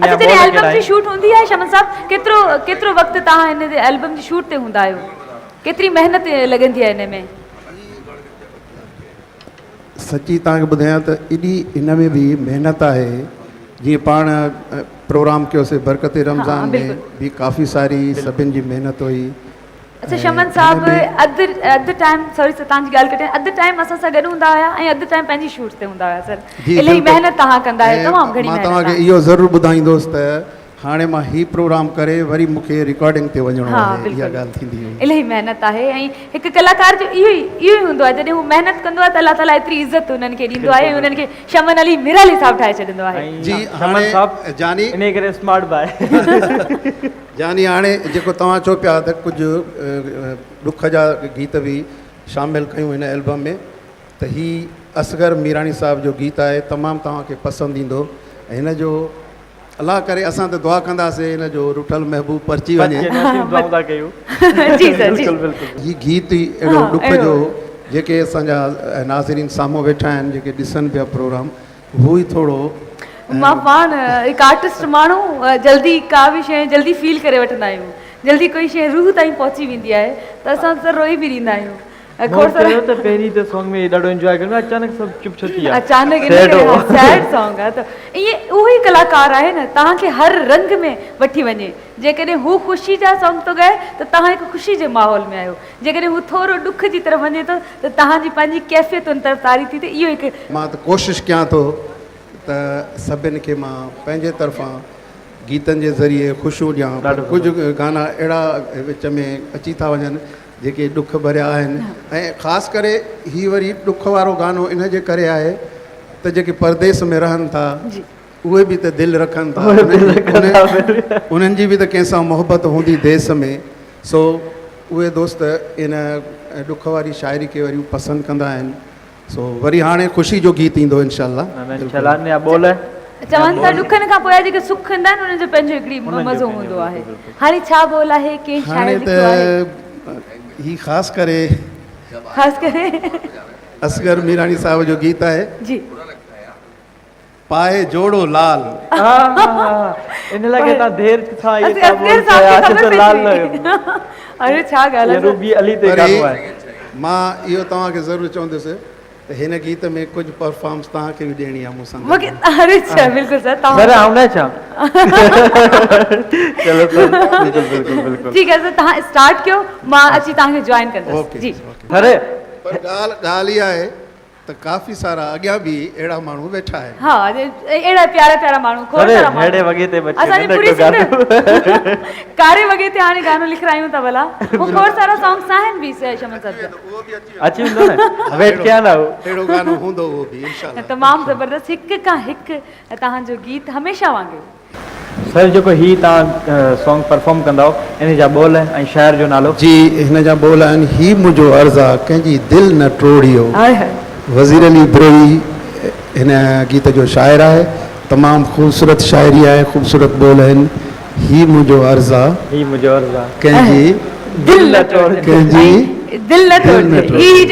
अच्छा तेरे एल्बम जी शूट होंदी है शमन साहब केतिरो वक्त तहां इन एल्बम जी शूट ते हुंदा आहियो केतिरी मेहनत लगंदी आहे इन में सची तव्हांखे ॿुधायां त एॾी इन में बि महिनत आहे जीअं पाण प्रोग्राम कयोसीं बरकत रमज़ान में भी काफ़ी सारी सभिनि जी महिनत हुई अच्छा शमन साहब अधु टाइम सॉरी सर तव्हांजी ॻाल्हि कटियां अधु टाइम असां सां गॾु हूंदा हुआ ऐं अधु टाइम पंहिंजी शूट ते हूंदा हुआ सर इलाही महिनत तव्हां कंदा आहियो तमामु घणी मां महिनत तव्हांखे इहो ज़रूरु ॿुधाईंदुसि त हाणे मां ही प्रोग्राम करे वरी मूंखे रिकॉर्डिंग ते वञिणो आहे इहा ॻाल्हि थींदी हुई इलाही महिनत आहे ऐं हिकु कलाकार जो इहो ई हूंदो आहे जॾहिं हू महिनत कंदो आहे त अलाह ताला एतिरी इज़त उन्हनि खे ॾींदो आहे ऐं उन्हनि खे शमन अली मिराली साहब ठाहे छॾींदो आहे जी हाणे जानी इन करे स्मार्ट बाय जानी हाणे जेको तव्हां चओ पिया त कुझु ॾुख जा गीत बि शामिलु कयूं हिन एल्बम में त ही असगर मीराणी साहब जो गीत आहे तमामु तव्हांखे पसंदि ईंदो ऐं हिन जो अलाह करे असां त दुआ कंदासीं हिन जो रुठल महबूब परची वञे ही गीत ई अहिड़ो ॾुख जो जेके असांजा नाज़रीन साम्हूं वेठा आहिनि जेके ॾिसनि पिया प्रोग्राम उहो ई थोरो मां पाण हिकु आर्टिस्ट माण्हू जल्दी का बि शइ जल्दी फील करे वठंदा आहियूं जल्दी कोई शइ रूह ताईं पहुची वेंदी आहे त असां त रोई बि ॾींदा आहियूं पहिरीं त सॉन्ग में ॾाढो एंजॉय कयो अचानक सभु चुप छो थी विया अचानक सैड सॉन्ग आहे त ईअं उहो ई कलाकार आहे न तव्हांखे हर रंग में वठी वञे जेकॾहिं हू ख़ुशी जा सॉन्ग थो ॻाए त तव्हां हिकु ख़ुशी जे माहौल में आहियो जेकॾहिं हू थोरो ॾुख जी तरफ़ वञे थो त तव्हांजी पंहिंजी कैफ़ियत उन तरफ़ तारी थी त इहो हिकु मां त कोशिशि कयां थो त सभिनि खे मां पंहिंजे तरफ़ां गीतनि जे ज़रिए ख़ुशियूं ॾियां कुझु गाना अहिड़ा विच में अची था वञनि जेके ॾुख भरिया आहिनि ऐं ख़ासि करे हीअ वरी ॾुख वारो गानो इन जे करे आहे त जेके परदेस में रहनि था उहे बि त दिलि रखनि था उन्हनि जी बि त कंहिंसां मोहबत हूंदी देश में सो उहे दोस्त इन ॾुख वारी शाइरी खे वरी पसंदि कंदा आहिनि सो वरी हाणे ख़ुशी जो गीत ईंदो इनशाअल्लाह चवनि था ॾुखनि खां पोइ जेके सुख ईंदा आहिनि उन्हनि जो पंहिंजो हिकिड़ी मज़ो हूंदो आहे हाणे छा बोल आहे हाणे त ही ख़ासि करे असगर मीराणी साहब जो गीत आहे जी पाए जोड़ो लाल इन लगे ता देर था ये लाल अरे छा ॻाल्हि आहे रूबी अली ते गानो आहे मां इहो तव्हांखे ज़रूरु चवंदुसि त हिन गीत में कुझु परफॉर्मेंस तव्हांखे बि ॾियणी आहे मूंसां अरे छा बिल्कुलु सर तव्हां आउं छा चलो बिल्कुल ठीक है सर तव्हां स्टार्ट कयो मां अची तव्हांखे जॉइन कंदसि जी अरे पर ॻाल्हि इहा आहे त काफ़ी सारा अॻियां बि अहिड़ा माण्हू वेठा आहिनि हा अहिड़ा प्यारा माण्हू खोड़ सारा हेड़े वगे ते बच्चे असांजी पूरी कारे वगे ते हाणे गानो लिखायूं था भला वो खोड़ सारा सॉन्ग्स आहिनि बि शमन साहब अची वेंदो न वेट कया ना अहिड़ो गानो हूंदो उहो बि इंशाअल्लाह तमामु ज़बरदस्त हिक खां हिकु तव्हांजो गीत हमेशह वांगुरु सर जेको ही तव्हां सॉन्ग परफॉर्म कंदव इन जा बोल ऐं शाइर जो नालो जी हिन जा बोल आहिनि ही मुंहिंजो अर्ज़ु आहे कंहिंजी दिलि न टोड़ियो वज़ीर अली ब्रोई हिन गीत जो शाइर आहे तमामु ख़ूबसूरत शाइरी आहे ख़ूबसूरत बोल आहिनि ही मुंहिंजो अर्ज़ु आहे ही मुंहिंजो अर्ज़ु आहे कंहिंजी दिलि न टोड़ियो दिलि न टोड़ियो